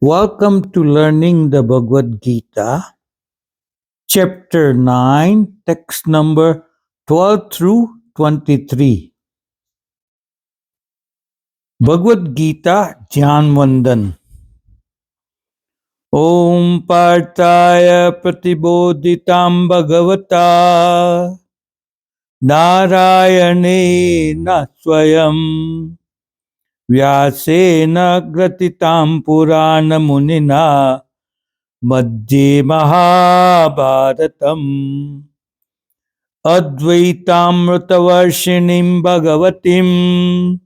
Welcome to Learning the Bhagavad Gita, Chapter 9, text number 12 through 23. Bhagavad Gita Jnana Vandan. Om Partaya Pratibodhitam Bhagavata Narayane na Swayam Vyasena Gratitam Purana Munina Madhye Mahabharatam Advaitamritavarshiniം Bhagavatiम्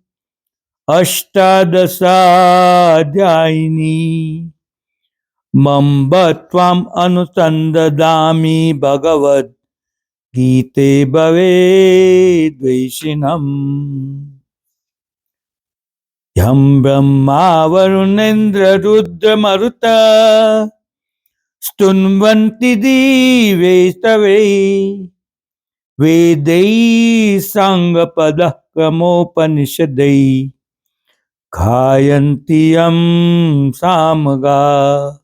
Ashtadasādhyayini Mambatvam Anusandadami Bhagavad Gite Bhavedvaishinam Yam Brahma Varunendra Rudra Maruta Stunvanti Divestave Vedai Sangapada Kramopanishadai Khayantiyam Samaga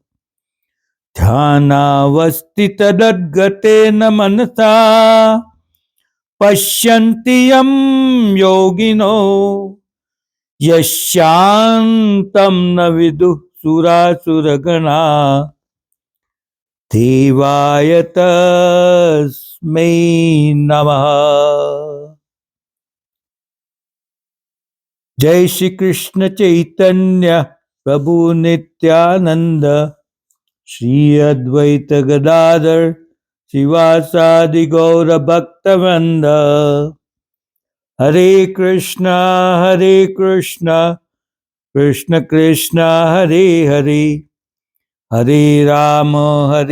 Dhyanavasti Tadadgatena Manasa Pashyantiyam Yogino Yashantam Navidu Sura Suragana Devayatasmai Namaha. Jai Shri Krishna Chaitanya Prabhu Nityananda Shri Advaita Gadadhar Sivasadi Gaura Bhaktavranda. Hare Krishna Krishna Krishna Hare Hare Hare Rama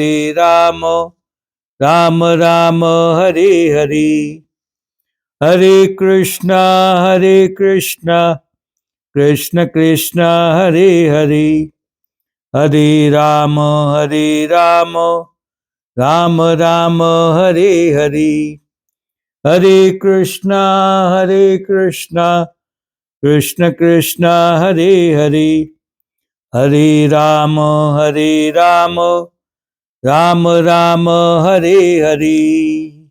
Rama Rama Hare Hare Hare Krishna Krishna Krishna Hare Hare Hare Rama Rama Rama Hare Hare Hare Krishna Krishna Krishna Hare Hare Hare Rama Rama Rama Hare Hare.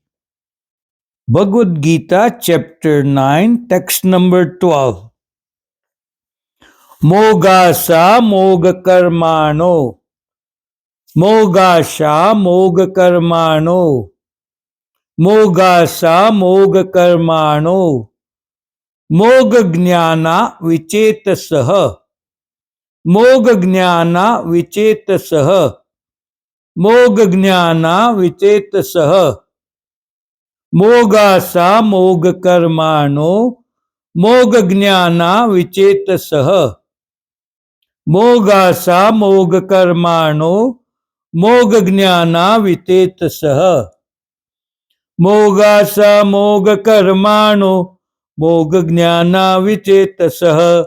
Bhagavad Gita chapter 9 text number 12. Mogasa Moga Karmano Mogasha Moga Karmano Mogasa Moga Karmano Moga Jnana Vichetasaha Moga Jnana Vichetasaha Moga Jnana Vichetasaha Mogasa Moga Karmano Moga Jnana Vichetasaha Mogasa Moga Karmano Moga Jnana Vichetasaha Mogasa Moga Karmano Moga Jnana Vichetasaha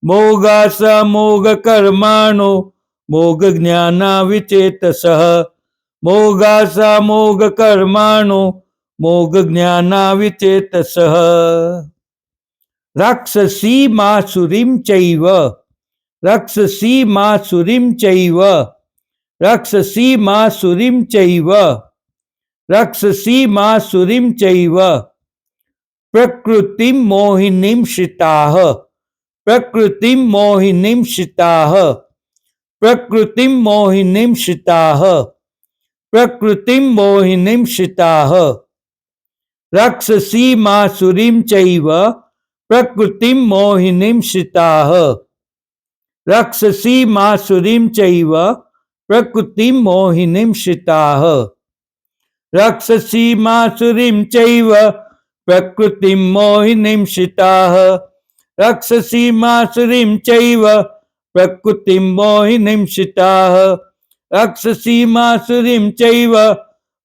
Mogasa Moga Karmano Moga Jnana Vichetasaha Mogasa Moga Karmano Moga Jnana Vichetasaha. Rakshasi Masurim Chaiva Rakshasi Masurim Chaiva Rakshasi Masurim Chaiva Rakshasi Masurim Chaiva Prakrutim Mohinim Shitaha Prakrutim Mohinim Shitaha Prakrutim Mohinim Shitaha Prakrutim Mohinim Shitaha Rakshasi Masurim Chaiva Prakrutim Mohinim Shitaha Rakshasi Masurim Chaiva Prakrutim Mohinim Shitaha Rakshasi Masurim Chaiva Prakrutim Mohinim Shitaha Rakshasi Masurim Chaiva Prakrutim Mohinim Shitaha Rakshasi Masurim Chaiva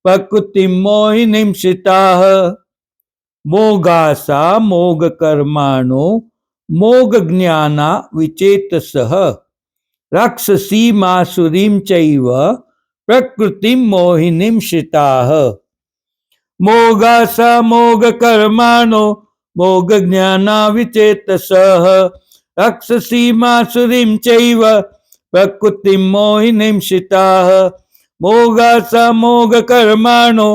Prakrutim Mohinim Shitaha Mogasa Moga Karmano Moga Jnana Vichetasaha Rakshasi Masurim Chaiva Prakrutim Mohinim Shitaha Mogasa Moga Karmano Moga Jnana Vichetasaha Rakshasi Masurim Chaiva प्रकृतिं मोहिनीं शिताः मोगासामोगकर्माणो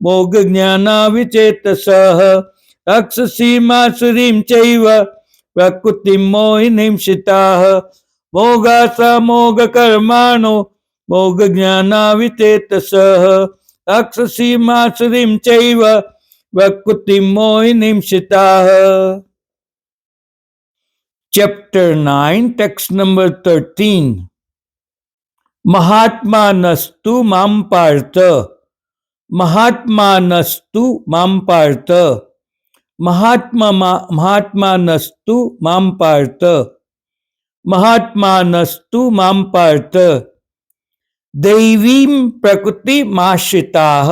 मोगज्ञानाविचेतसः राक्षसीमासुरीं चैव प्रकृतिं मोहिनीं शिताः मोगासामोगकर्माणो मोगज्ञानाविचेतसः राक्षसीमासुरीं चैव प्रकृतिं मोहिनीं शिताः. Chapter 9, text number 13. महात्मानस्तु मां पार्थ महात्मानस्तु मां पार्थ महात्मानस्तु मां पार्थ महात्मानस्तु मां पार्थ दैवीं प्रकृतिमाश्रिताः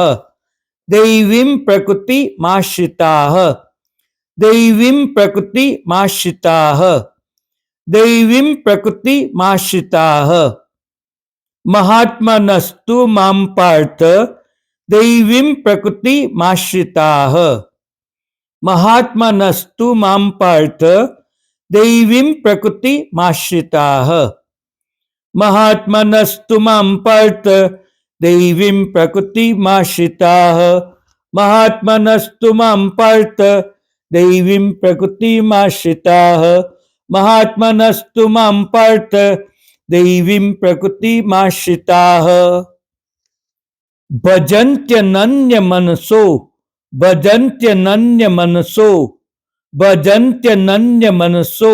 दैवीं प्रकृतिमाश्रिताः दैवीं प्रकृतिमाश्रिताः दैवीं प्रकृतिमाश्रिताः महात्मनस्तु मां पार्थ दैवीं प्रकृतिमाश्रिताः महात्मनस्तु मां पार्थ दैवीं प्रकृतिमाश्रिताः महात्मनस्तु मां पार्थ दैवीं प्रकृतिमाश्रिताः महात्मनस्तु मां पार्थ दैवीं प्रकृतिमाश्रिताः महात्मनस्तु मां पार्थ दैवीं प्रकृतिमाश्रिताः भजन्त्यनन्यमनसो भजन्त्यनन्यमनसो भजन्त्यनन्यमनसो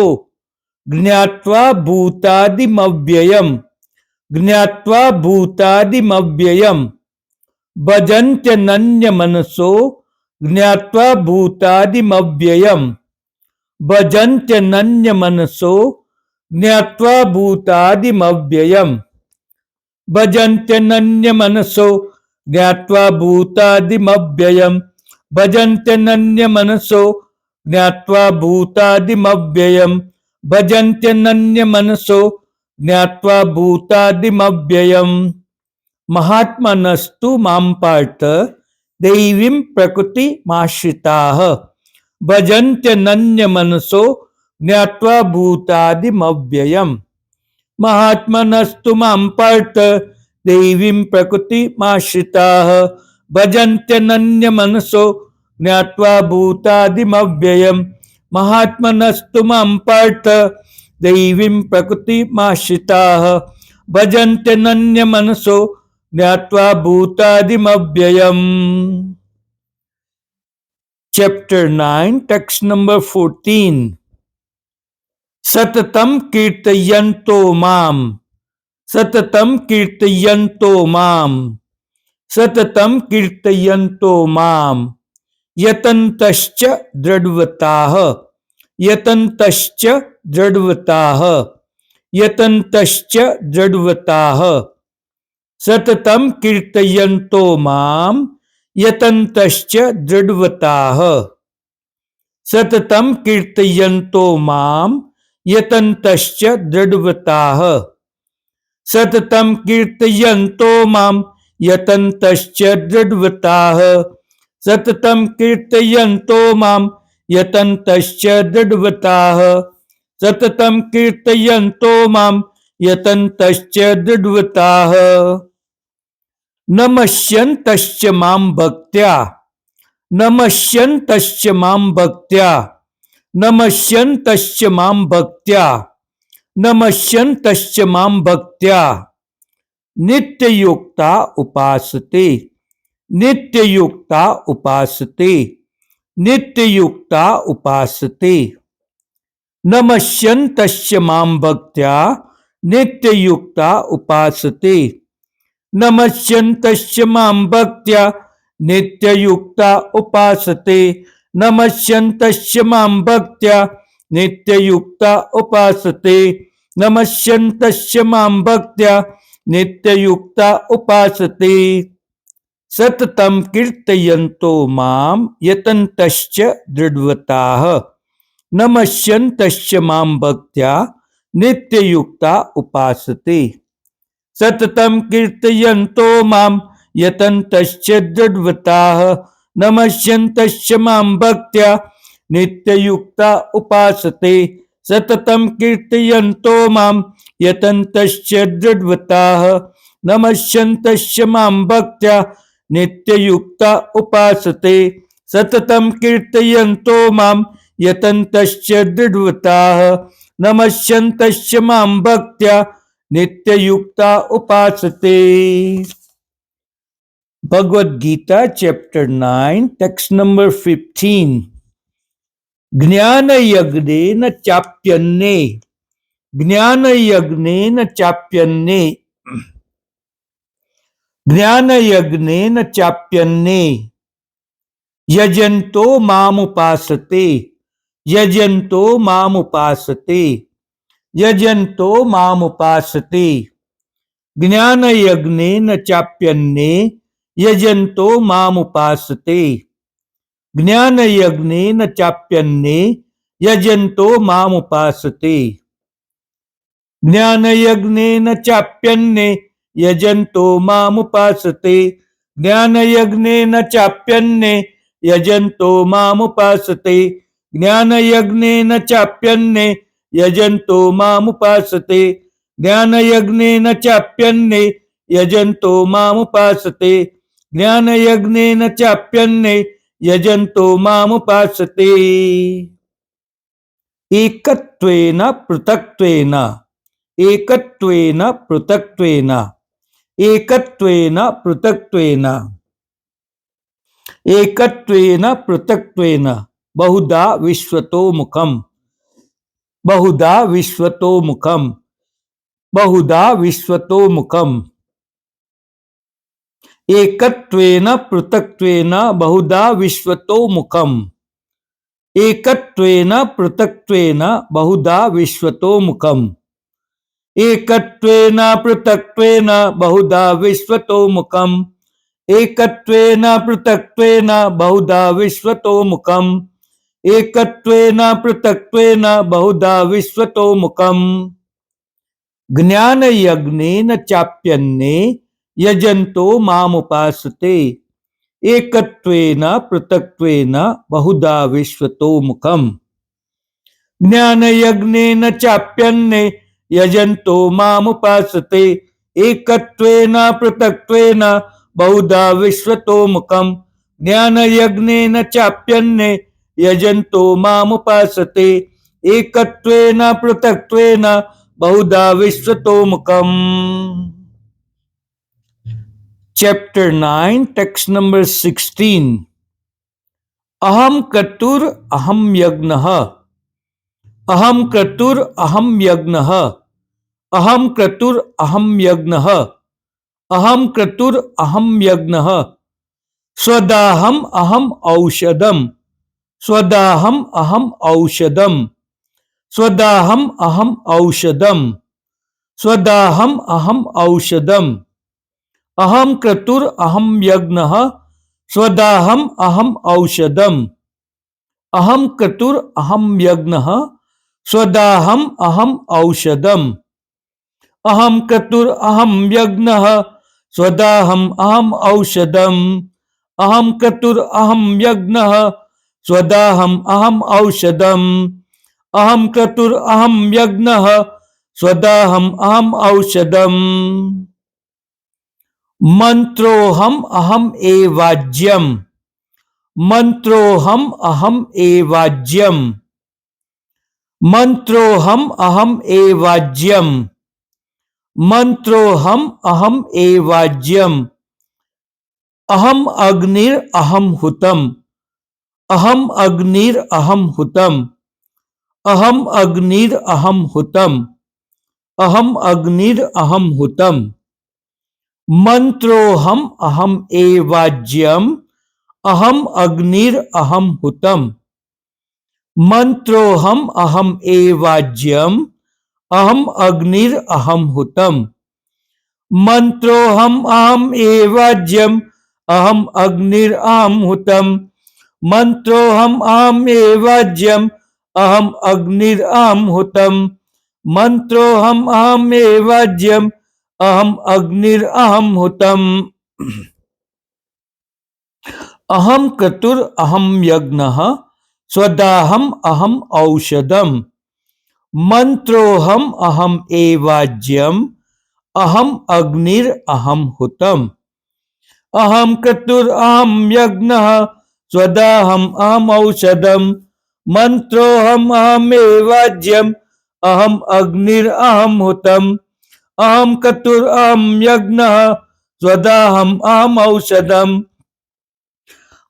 ज्ञात्वा भूतादिमव्ययम् ज्ञात्वा भूतादिमव्ययम् भजन्त्यनन्यमनसो ज्ञात्वा भूतादिमव्ययम् भजन्त्यनन्यमनसो ज्ञात्वा भूतादिमव्ययम् भजन्त्यनन्यमनसो ज्ञात्वा भूतादिमव्ययम् भजन्त्यनन्यमनसो ज्ञात्वा भूतादिमव्ययम् भजन्त्यनन्यमनसो ज्ञात्वा भूतादिमव्ययम् महात्मनस्तु मां पार्थ दैवीं प्रकृतिमाश्रिताः भजन्त्यनन्यमनसो ज्ञात्वा भूतादिमव्ययम् महात्मनस्तु मां पार्थ दैवीं प्रकृतिमाश्रिताः भजन्त्यनन्यमनसो ज्ञात्वा भूतादिमव्ययम् महात्मनस्तु मां पार्थ दैवीं प्रकृतिमाश्रिताः भजन्त्यनन्यमनसो ज्ञात्वा भूतादिमव्ययम्. Chapter 9, text number 14. सततं कीर्तयन्तो मां सततं कीर्तयन्तो मां सततं कीर्तयन्तो मां यतन्तश्च दृढव्रताः यतन्तश्च दृढव्रताः यतन्तश्च दृढव्रताः सततं कीर्तयन्तो मां यतन्तश्च दृढव्रताः सततं कीर्तयन्तो मां यतन्तश्च दृढव्रताः सततं कीर्तयन्तो मां यतन्तश्च दृढव्रताः सततं कीर्तयन्तो मां यतन्तश्च दृढव्रताः सततं कीर्तयन्तो मां यतन्तश्च दृढव्रताः नमस्यन्तश्च मां भक्त्या नमस्यन्तश्च मां भक्त्या नमस्यन्तश्च मां भक्त्या नमस्यन्तश्च मां भक्त्या नित्ययुक्ता उपासते नित्ययुक्ता उपासते नित्ययुक्ता उपासते नमस्यन्तश्च मां भक्त्या नित्ययुक्ता उपासते नमस्यन्तश्च मां भक्त्या नित्ययुक्ता उपासते नमस्यन्तश्च मां भक्त्या नित्ययुक्ता उपासते नमस्यन्तश्च मां भक्त्या नित्ययुक्ता उपासते सततं कीर्तयन्तो मां यतन्तश्च दृढव्रताः नमस्यन्तश्च मां भक्त्या नित्ययुक्ता उपासते सततं कीर्तयन्तो मां यतन्तश्च दृढव्रताः नमस्यन्तश्च मां भक्त्या नित्ययुक्ता उपासते सततं कीर्तयन्तो मां यतन्तश्च दृढव्रताः नमस्यन्तश्च मां भक्त्या नित्ययुक्ता उपासते सततं कीर्तयन्तो मां यतन्तश्च दृढव्रताः नमस्यन्तश्च मां भक्त्या नित्ययुक्ता उपासते। Bhagavad Gita chapter 9 text number 15 ज्ञान यज्ञेन चाप्यन्ने ज्ञान यज्ञेन चाप्यन्ने ज्ञान यज्ञेन चाप्यन्ने यजन्तो मामुपासते यजन्तो मामुपासते यजन्तो मामुपासते ज्ञान यज्ञेन चाप्यन्ने यजन्तो मामुपासते ज्ञान यज्ञेन चाप्यन्ने यजन्तो मामुपासते ज्ञान यज्ञेन चाप्यन्ने यजन्तो मामुपासते ज्ञान यज्ञेन चाप्यन्ने यजन्तो मामुपासते ज्ञान यज्ञेन चाप्यन्ने यजन्तो मामुपासते ज्ञान यज्ञेन चाप्यन्ने यजन्तो मामुपासते ज्ञान यज्ञेन चाप्यन्ने यजन्तो मामुपासते एकत्वेन पृथक्त्वेन एकत्वेन पृथक्त्वेन एकत्वेन पृथक्त्वेन एकत्वेन पृथक्त्वेन बहुधा विश्वतो मुखम बहुधा विश्वतो मुखम बहुधा विश्वतो मुखम एकत्वेन पृथक्त्वेन बहुधा विश्वतो मुखम एकत्वेन पृथक्त्वेन बहुधा विश्वतो मुखम एकत्वेन पृथक्त्वेन बहुधा विश्वतो मुखम एकत्वेन पृथक्त्वेन बहुधा विश्वतो मुखम एकत्वेन पृथक्त्वेन बहुधा विश्वतो मुखम ज्ञान यज्ञेन चाप्यन्ने यजन्तो मामुपासते एकत्वेन पृथक्त्वेन बहुधा विश्वतो मुखम ज्ञान यज्ञेन चाप्यन्ने यजन्तो मामुपासते एकत्वेन पृथक्त्वेन बहुधा विश्वतो मुखम ज्ञान यज्ञेन चाप्यन्ने यजन्तो मामुपासते एकत्वेन पृथक्त्वेन बहुधा विश्वतो मुखम। Chapter 9 text number 16 अहम क्रतुर अहम यज्ञः अहम क्रतुर अहम यज्ञः अहम क्रतुर अहम यज्ञः अहम क्रतुर अहम यज्ञः स्वदाहम अहम औषधम स्वदाहम अहम औषधम स्वदाहम अहम औषधम स्वदाहम अहम औषधम अहम क्रतुर अहम यज्ञः स्वदाहम अहम औषधम अहम क्रतुर अहम यज्ञः स्वदाहम अहम औषधम अहम क्रतुर अहम यज्ञः स्वदाहम अहम औषधम अहम क्रतुर अहम यज्ञः स्वदाहम अहम औषधम अहम क्रतुर अहम यज्ञः स्वदाहम अहम औषधम मंत्रोहम अहम एवाज्यम मंत्रोहम अहम एवाज्यम मंत्रोहम अहम एवाज्यम मंत्रोहम अहम एवाज्यम अहम अग्निर अहम हुतम अहम अग्निर अहम हुतम अहम अग्निर अहम हुतम अहम अग्निर अहम हुतम मंत्रोहम अहम एवाज्यम अहम अग्निर अहम हुतम मंत्रोहम अहम एवाज्यम अहम अग्निर अहम हुतम मंत्रोहम अहम एवाज्यम अहम अग्निर अहम हुतम मंत्रोहम अहम एवाज्यम अहम अग्निर अहम हुतम मंत्रोहम अहम एवाज्यम अहम अग्निर अहम हुतम अहम क्रतुर अहम यज्ञः स्वदाहम अहम औषधम मंत्रोहम अहम एवाज्यम अहम अग्निर अहम हुतम अहम क्रतुर अहम यज्ञः स्वदाहम अहम औषधम मंत्रोहम अहम एवाज्यम अहम अग्निर अहम हुतम अहम क्रतुर अहम यज्ञः स्वदाहम अहम औषधम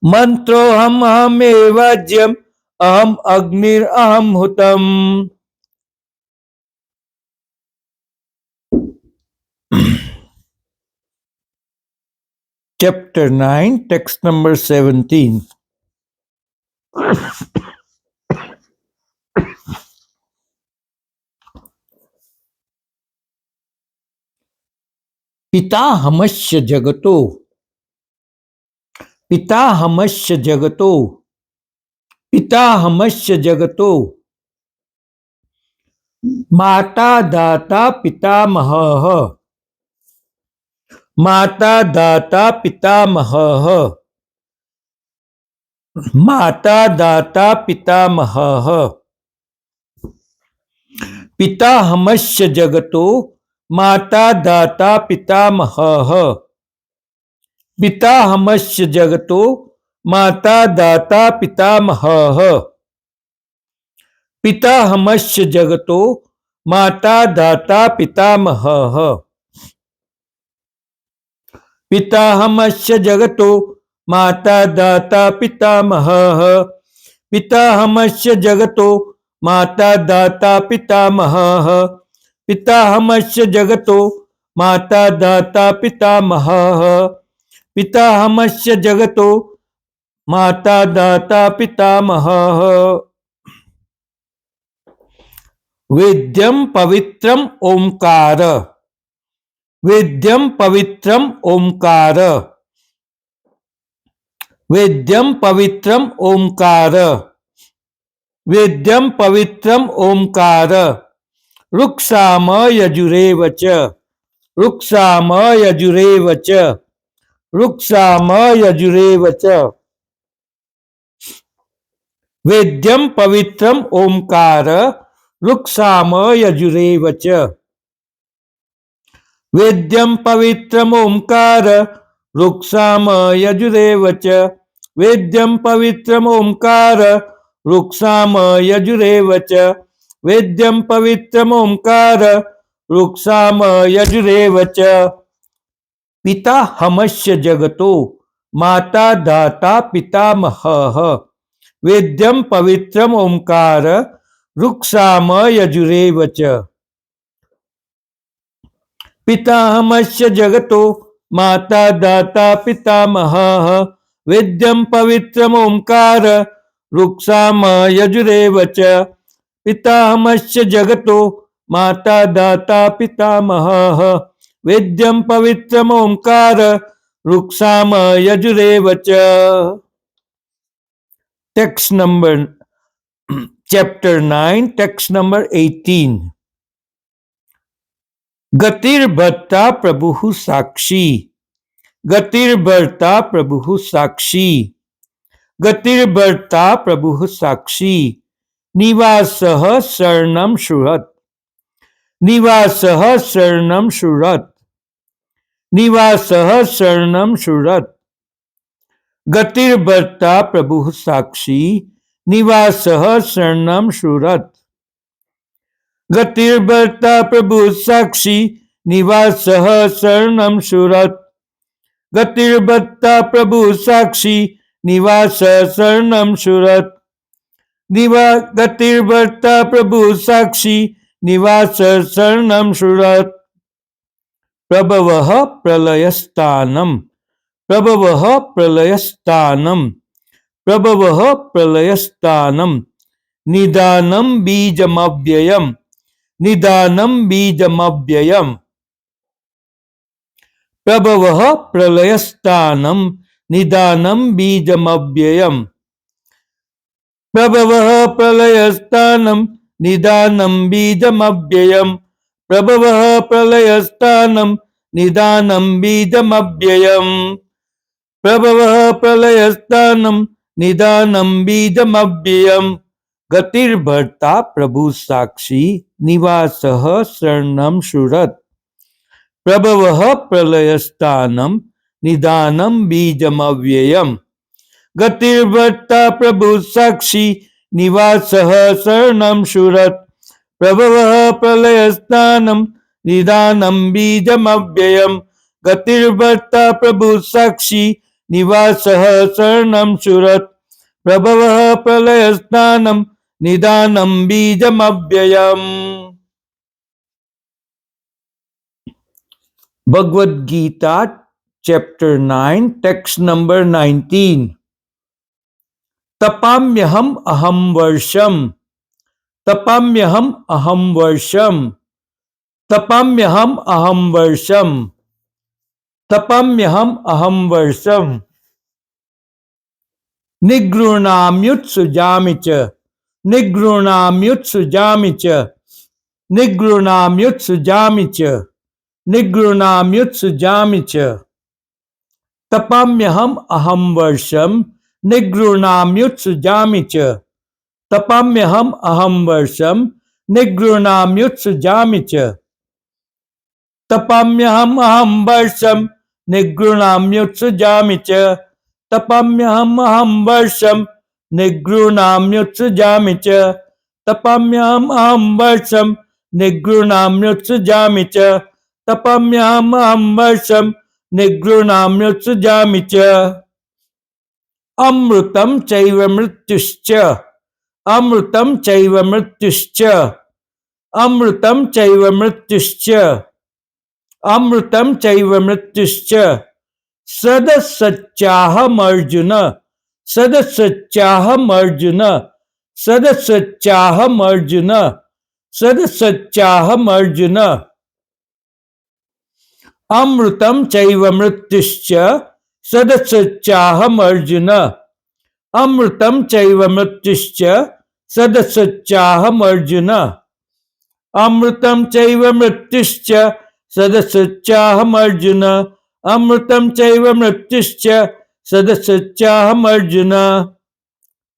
मंत्रोहम अहम एवाज्यम अहम अग्निर अहम हुतम. Chapter 9, text number 17. पिताहमस्य जगतो पिताहमस्य जगतो पिताहमस्य जगतो माता दाता पितामहः माता दाता पितामहः माता दाता पितामहः पिताहमस्य जगतो माता दाता पितामहः पिताहमस्य जगतो माता दाता पितामहः पिताहमस्य जगतो माता दाता पितामहः पिताहमस्य जगतो माता दाता पितामहः पिताहमस्य जगतो माता दाता पितामहः पिताहमस्य जगतो माता दाता पितामहः पिताहमस्य जगतो माता दाता पितामहः वेद्यं पवित्रम ओंकार वेद्यं पवित्रम ओंकार वेद्यं पवित्रम ओंकार वेद्यं पवित्रम ओंकार रुक्साम यजुरेव च रुक्साम यजुरेव च रुक्साम यजुरेव च वेद्यं पवित्रम ओंकार रुक्साम यजुरेव च वेद्यं पवित्रम ओंकार रुक्साम यजुरेव च वेद्यं पवित्रम ओंकार रुक्साम यजुरेव च वेद्यं पवित्रम ओंकार रुक्साम यजुरेव च पिताहमस्य जगतो माता दाता पितामहः वेद्यं पवित्रम ओंकार रुक्साम यजुरेव च पिताहमस्य जगतो माता दाता पितामहः वेद्यं पवित्रम ओंकार रुक्साम यजुरेव च पिताहमस्य जगतो माता दाता पितामहः वेद्यं पवित्रम ओंकार रुक्साम यजुरेव च. Text number chapter 9, text number 18. गतिर्भर्ता प्रभुः साक्षी गतिर्भर्ता प्रभुः साक्षी गतिर्भर्ता प्रभुः साक्षी निवासः शरणं शुरत् निवासः शरणं शुरत् निवासः शरणं शुरत् गतिर्भर्ता प्रभुः साक्षी निवासः शरणं शुरत् गतिर्भर्ता प्रभुः साक्षी निवासः शरणं शुरत् गतिर्भर्ता प्रभुः साक्षी निवासः शरणं शुरत् गतिर्भर्ता प्रभुः साक्षी निवासः शरणं शुरत् प्रभवः प्रलयस्थानम् प्रभवः प्रलयस्थानम् प्रभवः प्रलयस्थानम् निदानं बीजमव्ययम् निदानं बीजमव्ययम् प्रभवः प्रलयस्थानम् निदानं बीजमव्ययम् प्रभवः प्रलयस्थानम् निदानं बीजमव्ययम् प्रभवः प्रलयस्थानम् निदानं बीजमव्ययम् प्रभवः प्रलयस्थानम् निदानं बीजमव्ययम् गतिर्भर्ता प्रभु साक्षी निवासः शरणं सुरत् प्रभवः प्रलयस्थानं निदानं बीजमव्ययम् गतिर्भर्ता प्रभु साक्षी निवासः शरणं सुरत् प्रभवः प्रलयस्थानं निदानं बीजमव्ययम् गतिर्भर्ता प्रभु साक्षी निवासः शरणं सुरत् प्रभवः प्रलयस्थानं निदानं बीजमव्ययम्। Bhagavad Gita chapter 9 text number 19 तपाम्यहम अहम वर्षम तपाम्यहम अहम वर्षम तपाम्यहम अहम वर्षम तपाम्यहम अहम वर्षम निगृह्णाम्युत्सृजामि च निगृह्णाम्युत्सृजामि च निगृह्णाम्युत्सृजामि च निगृह्णाम्युत्सृजामि च तपाम्यहम अहम वर्षम निगृह्णाम्युत्सृजामि च तपाम्यहम अहम वर्षम निगृह्णाम्युत्सृजामि च तपाम्यहम अहम वर्षम निगृह्णाम्युत्सृजामि च तपाम्यहम अहम वर्षम निगृह्णाम्युत्सृजामि च तपाम्यहम अहम वर्षम निगृह्णाम्युत्सृजामि च तपाम्यहम अहम वर्षम निगृह्णाम्युत्सृजामि च अमृतं चैव मृत्युश्च अमृतं चैव मृत्युश्च अमृतं चैव मृत्युश्च अमृतं चैव मृत्युश्च सदसच्चाहम् अर्जुन सदसच्चाहम् अर्जुन सदसच्चाहम् अर्जुन सदसच्चाहम् अर्जुन अमृतं चैव मृत्युश्च सदसच्चाहम् अर्जुन अमृतं चैव मृत्युश्च सदसच्चाहम् अर्जुन अमृतं चैव मृत्युश्च सदसच्चाहम् अर्जुन अमृतं चैव मृत्युश्च सदसच्चाहम् अर्जुन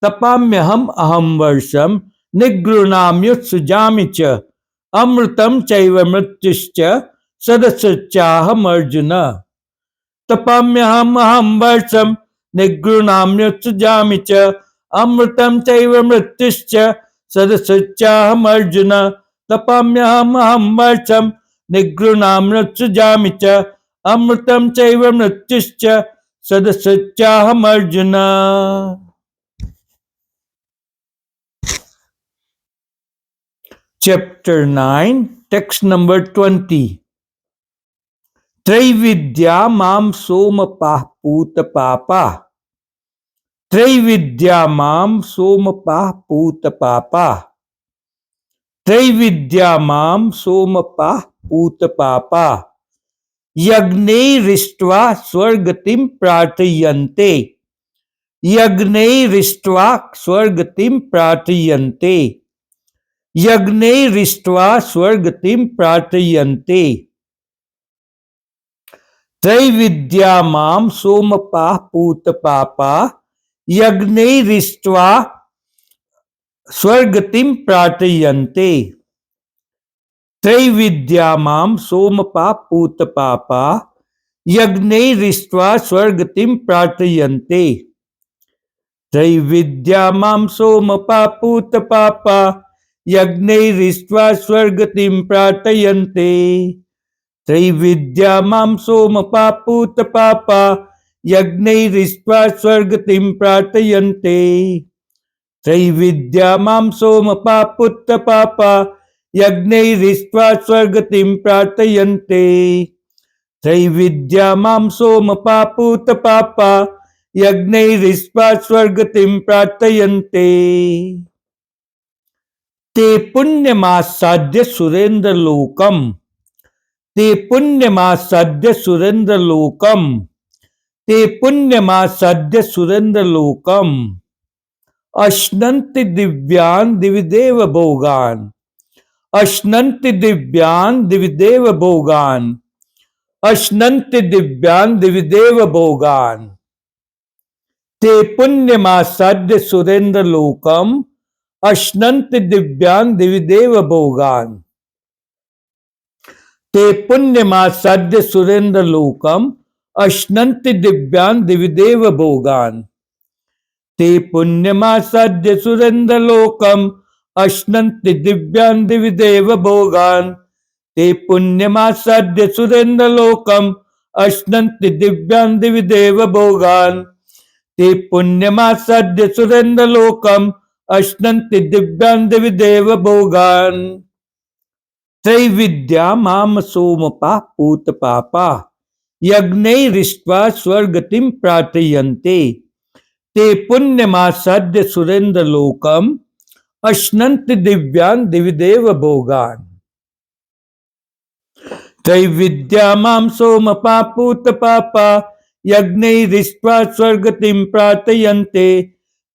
तपाम्यहम अहम वर्षम निगृह्णाम्युत्सृजामि च अमृतं चैव मृत्युश्च सदसच्चाहम् अर्जुन तपाम्यहम अहम वर्षम निगृह्णाम्युत्सृजामि च अमृतं चैव मृत्युश्च सदसच्चाहम् अर्जुन तपाम्यहम अहम वर्षम निगृह्णाम्युत्सृजामि च अमृतं चैव मृत्युश्च सदसच्चाहम् अर्जुन। Chapter 9 text number 20 त्रैविद्या माम सोमपाः पूतपापा त्रैविद्या माम सोमपाः पूतपापा त्रैविद्या माम सोमपाः पूतपापा यज्ञैरिष्ट्वा स्वर्गतिं प्रार्थयन्ते यज्ञैरिष्ट्वा स्वर्गतिं प्रार्थयन्ते यज्ञैरिष्ट्वा स्वर्गतिं प्रार्थयन्ते त्रैविद्या माम सोमपाः पूतपापा यज्ञैरिष्ट्वा स्वर्गतिं प्रार्थयन्ते त्रैविद्या माम सोमपाः पूतपापा यज्ञैरिष्ट्वा स्वर्गतिं प्रार्थयन्ते त्रैविद्या माम सोमपाः पूतपापा यज्ञैरिष्ट्वा स्वर्गतिं प्रार्थयन्ते त्रैविद्या माम सोमपाः पूतपापा यज्ञैरिष्ट्वा स्वर्गतिं प्रार्थयन्ते त्रैविद्या माम सोमपाः पूतपापा यज्ञैरिष्ट्वा स्वर्गतिं प्रार्थयन्ते त्रैविद्या माम सोमपाः पूतपापा यज्ञैरिष्ट्वा स्वर्गतिं प्रार्थयन्ते ते पुण्यमासाद्य सुरेन्द्रलोकम् ते पुण्यमासाद्य सुरेन्द्रलोकम् ते पुण्यमासाद्य सुरेन्द्रलोकम् अश्नन्ति दिव्यान् दिविदेव भोगान् अश्नन्ति दिव्यान् दिविदेव भोगान् अश्नन्ति दिव्यान् दिविदेव भोगान् ते पुण्यमासाद्य सुरेन्द्रलोकम् अश्नन्ति दिव्यान् दिवि देव भोगान् ते पुण्यमासाद्य सुरेंद्र लोकम अश्नन्ति दिव्यान् दिवि देव भोगान् ते पुण्यमासाद्य सुरेंद्र लोकम अश्नन्ति दिव्यान् दिवि देव भोगान् ते पुण्यमासाद्य सुरेंद्र लोकम अश्नन्ति दिव्यान् दिवि देव भोगान् ते पुण्यमासाद्य सुरेंद्र लोकम अश्नन्ति दिव्यान् दिवि देव भोगान् त्रैविद्या माम सोमपा पूत पापा यज्ञैरिष्ट्वा स्वर्गतिं प्रार्थयन्ते ते पुण्यमासाद्य सुरेंद्र लोकम अश्नन्ति दिव्यान् दिवि देव भोगान् त्रैविद्या माम सोमपा पूत पापा यज्ञैरिष्ट्वा स्वर्गतिं प्रार्थयन्ते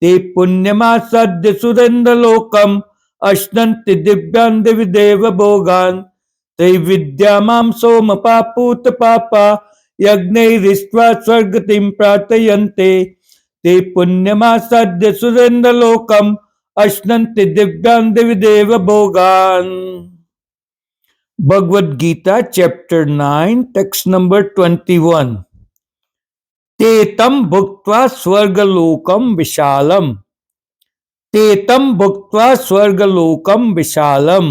ते पुण्यमासाद्य सुरेंद्र लोकम अश्नन्ति दिव्यान् दिवि देव भोगान् त्रैविद्या मां सोमपा पूत पापा यज्ञैरिष्ट्वा स्वर्गतिं प्रार्थयन्ते ते पुण्यमासाद्य सुरेंद्र लोकम अश्नन्ति दिव्यान् दिवि देव भोगान्। Bhagavad Gita chapter 9 text number 21। ते तं भुक्त्वा स्वर्गलोकं विशालम् ते तं भुक्त्वा स्वर्गलोकं विशालम्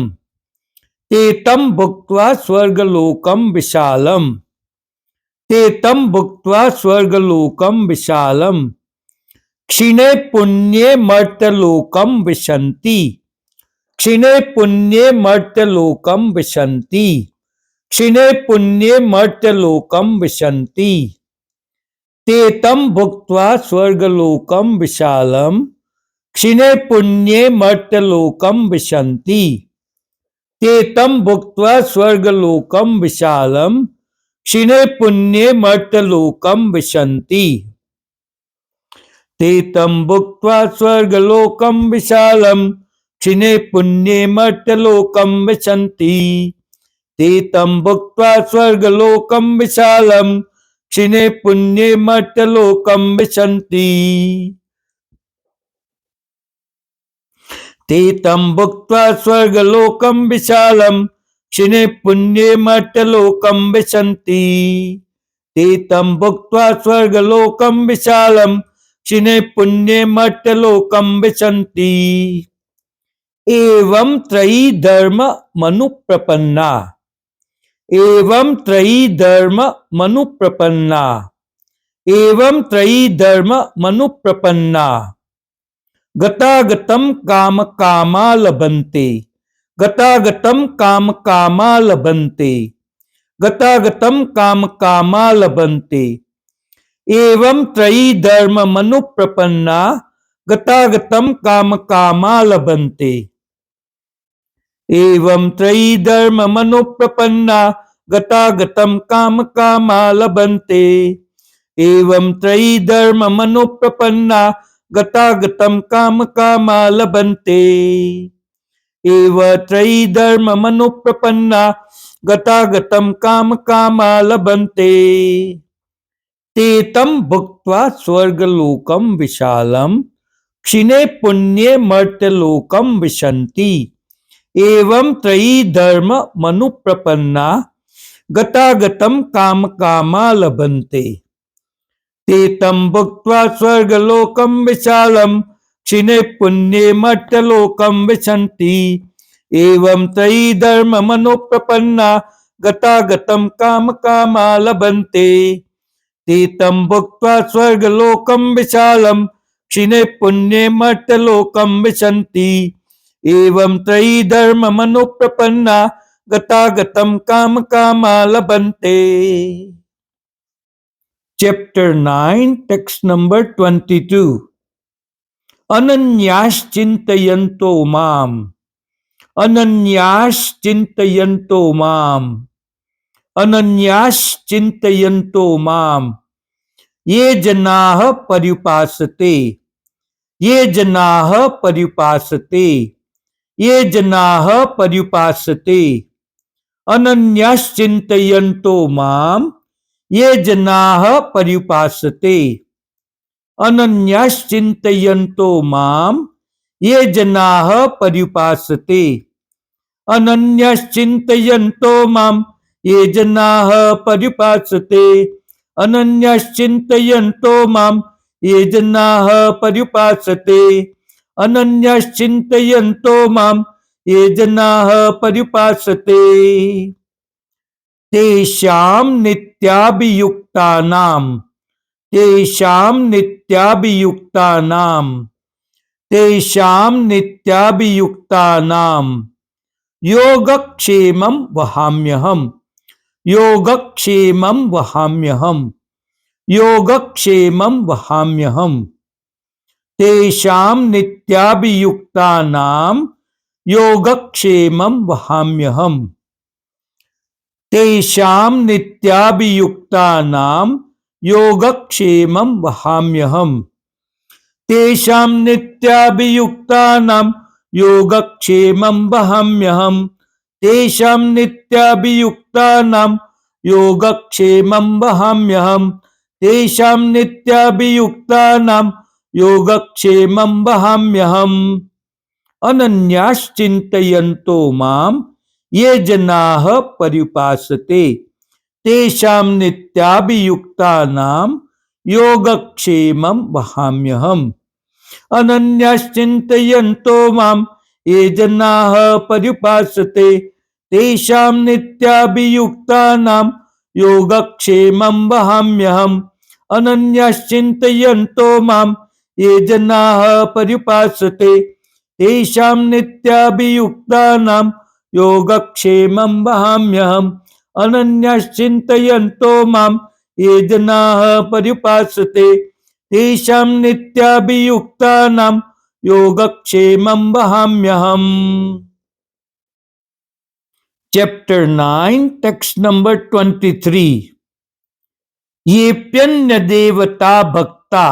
ते तं भुक्त्वा स्वर्गलोकं विशालम् ते तं भुक्त्वा स्वर्गलोकं विशालम् क्षीणे पुण्ये मर्त्यलोकं विशन्ति क्षीणे पुण्ये मर्त्यलोकं विशन्ति क्षीणे पुण्ये मर्त्यलोकं विशन्ति ते तं भुक्त्वा स्वर्गलोकं विशालम् क्षीणे पुण्ये मर्त्यलोकं विशन्ति ते तं भुक्त्वा स्वर्गलोकं विशालम् क्षीणे पुण्ये मर्त्यलोकं विशन्ति ते तं भुक्त्वा स्वर्गलोकं विशालम् क्षीणे पुण्ये मर्त्यलोकं विशन्ति ते तं भुक्त्वा स्वर्गलोकं विशालम् क्षीणे पुण्ये मर्त्यलोकं विशन्ति ते तं भुक्त्वा स्वर्गलोकं विशालम् क्षीणे पुण्ये मर्त्यलोकं विशन्ति ते तं भुक्त्वा स्वर्गलोकं विशालम् क्षीणे पुण्ये मर्त्यलोकं विशन्ति एवं त्रयी धर्म मनुप्रपन्ना एवं त्रयी धर्म मनुप्रपन्ना एवं त्रयी धर्म मनुप्रपन्ना गतागतं काम कामा लभन्ते गतागतं काम कामा लभन्ते गतागतं काम कामा लभन्ते एवं त्रयी धर्म मनुप्रपन्ना गतागतं काम कामा लभन्ते एवं त्रयी धर्म मनुप्रपन्ना गतागतं काम कामा लभन्ते एवं त्रयी धर्म मनुप्रपन्ना गतागतं काम कामा लभन्ते एवं त्रयी धर्म मनुप्रपन्ना गतागतं काम कामा लभन्ते ते तं भुक्त्वा स्वर्गलोकं विशालम् क्षीणे पुण्ये मर्त्यलोकं विशन्ति एवं त्रयी धर्म मनुप्रपन्ना गतागतं काम कामा लभन्ते ते तं भुक्त्वा स्वर्गलोकं विशालम् क्षीणे पुण्ये मर्त्यलोकं विशन्ति एवं त्रयी धर्म मनुप्रपन्ना गतागतं काम कामा लभन्ते ते तं भुक्त्वा स्वर्गलोकं विशालम् क्षीणे पुण्ये मर्त्यलोकं विशन्ति एवं त्रयी धर्म मनुप्रपन्ना गतागतं काम कामा लभन्ते। Chapter 9 text number 22। अनन्याश्चिन्तयन्तो माम् अनन्याश्चिन्तयन्तो माम् अनन्याश्चिन्तयन्तो माम् ये जनाः पर्युपासते ये जनाः पर्युपासते ये जनाः पर्युपासते अनन्याश्चिन्तयन्तो माम् ये जनाः पर्युपासते अनन्याश्चिन्तयन्तो माम् ये जनाः पर्युपासते अनन्यश्चिन्तयन्तो माम् ये जनाः पर्युपासते अनन्यश्चिन्तयन्तो माम् ये जनाः पर्युपासते अनन्यश्चिन्तयन्तो माम् ये जनाः पर्युपासते तेषां नित्याभियुक्तानां तेषां नित्याभियुक्तानां तेषां नित्याभियुक्तानां योगक्षेमं वहाम्यहम् योगक्षेमं वहाम्यहम् योगक्षेमं वहाम्यहम् तेषां नित्याभियुक्तानां योगक्षेमं वहाम्यहम् तेषां नित्याभियुक्तानां योगक्षेमं वहाम्यहम् तेषां नित्याभियुक्तानां योगक्षेमं वहाम्यहम् तेषां नित्याभियुक्तानां योगक्षेमं वहाम्यहम् तेषां नित्याभियुक्तानां योगक्षेमं वहाम्यहम् अनन्याश्चिन्तयन्तो माम् ये जनाः पर्युपासते तेषां नित्याभियुक्तानां योगक्षेमं वहाम्यहम् अनन्याश्चिन्तयन्तो माम् ये जनाः पर्युपासते तेषां नित्याभियुक्तानां योगक्षेमं वहाम्यहम् अनन्याश्चिन्तयन्तो माम् ये जनाः पर्युपासते तेषां नित्याभियुक्तानां योगक्षेमं वहाम्यहम् अनन्यश्चिन्तयन्तो माम् ये जनाः पर्युपासते तेषां नित्याभियुक्तानां योगक्षेमं वहाम्यहम्। Chapter 9, text number 23. येऽप्यन्य देवता भक्ता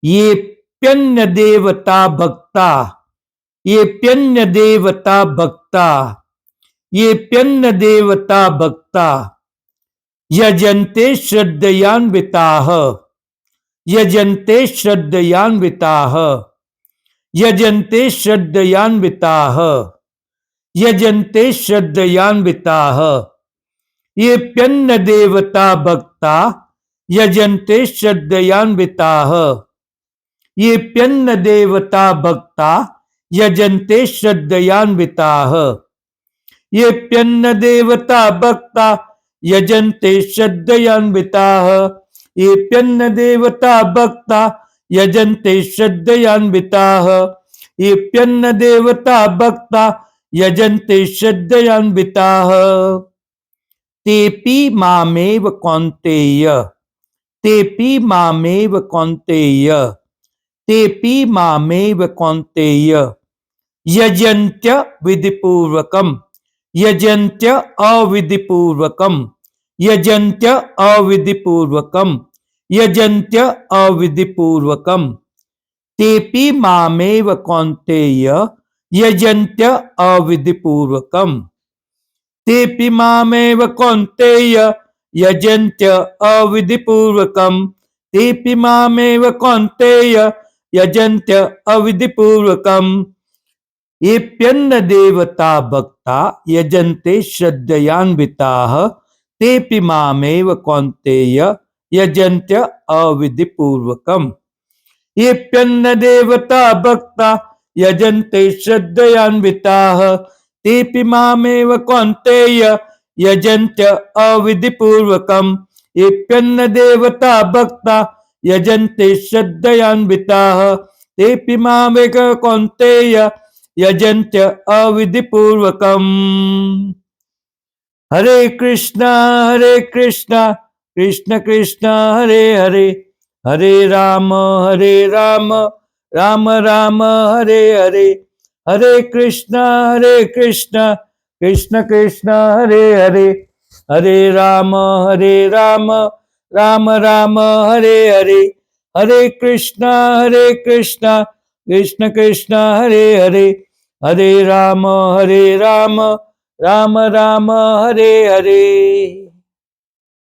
येऽप्यन्य देवता भक्ता येऽप्यन्य देवता भक्ता येऽप्यन्य देवता भक्ता यजन्ते श्रद्धयान्विताः यजन्ते श्रद्धयान्विताः यजन्ते श्रद्धयान्विताः यजन्ते श्रद्धयान्विताः येऽप्यन्य देवता भक्ता यजन्ते श्रद्धयान्विताः येऽप्यन्य देवता भक्ता यजन्ते श्रद्धयान्विताः येऽप्यन्य देवता भक्ता यजन्ते श्रद्धयान्विताः येऽप्यन्य देवता भक्ता यजन्ते श्रद्धयान्विताः येऽप्यन्य देवता भक्ता यजन्ते श्रद्धयान्विताः तेऽपि मामेव कौन्तेय तेऽपि मामेव कौन्तेय तेऽपि मामेव कौन्तेय यजन्त्य विधिपूर्वकम् यजन्त्य अविधिपूर्वकम् यजन्त्य अविधिपूर्वकम् यजन्त्य अविधिपूर्वकम् तेऽपि मामेव कौन्तेय यजन्त्य अविधिपूर्वकम् तेऽपि मामेव कौन्तेय यजन्त्य अविधिपूर्वकम् तेऽपि मामेव कौन्तेय यजन्त्य अविधिपूर्वकम् येऽप्यन्य देवता भक्ता यजन्ते श्रद्धयान्विताः तेऽपि मामेव कौन्तेय यजन्त्य अविधिपूर्वकम् येऽप्यन्य देवता भक्ता यजन्ते श्रद्धयान्विताः तेऽपि मामेव कौन्तेय यजन्त्य अविधिपूर्वकम् येऽप्यन्य देवता भक्ता यजन्ते श्रद्धयान्विताः तेऽपि मामेव कौन्तेय यजन्त्य अविधिपूर्वकम्। हरे कृष्णा कृष्ण कृष्ण हरे हरे हरे राम राम राम हरे हरे हरे कृष्णा कृष्ण कृष्ण हरे हरे हरे राम राम राम हरे हरे हरे कृष्णा कृष्ण कृष्ण हरे हरे हरे राम राम राम हरे हरे।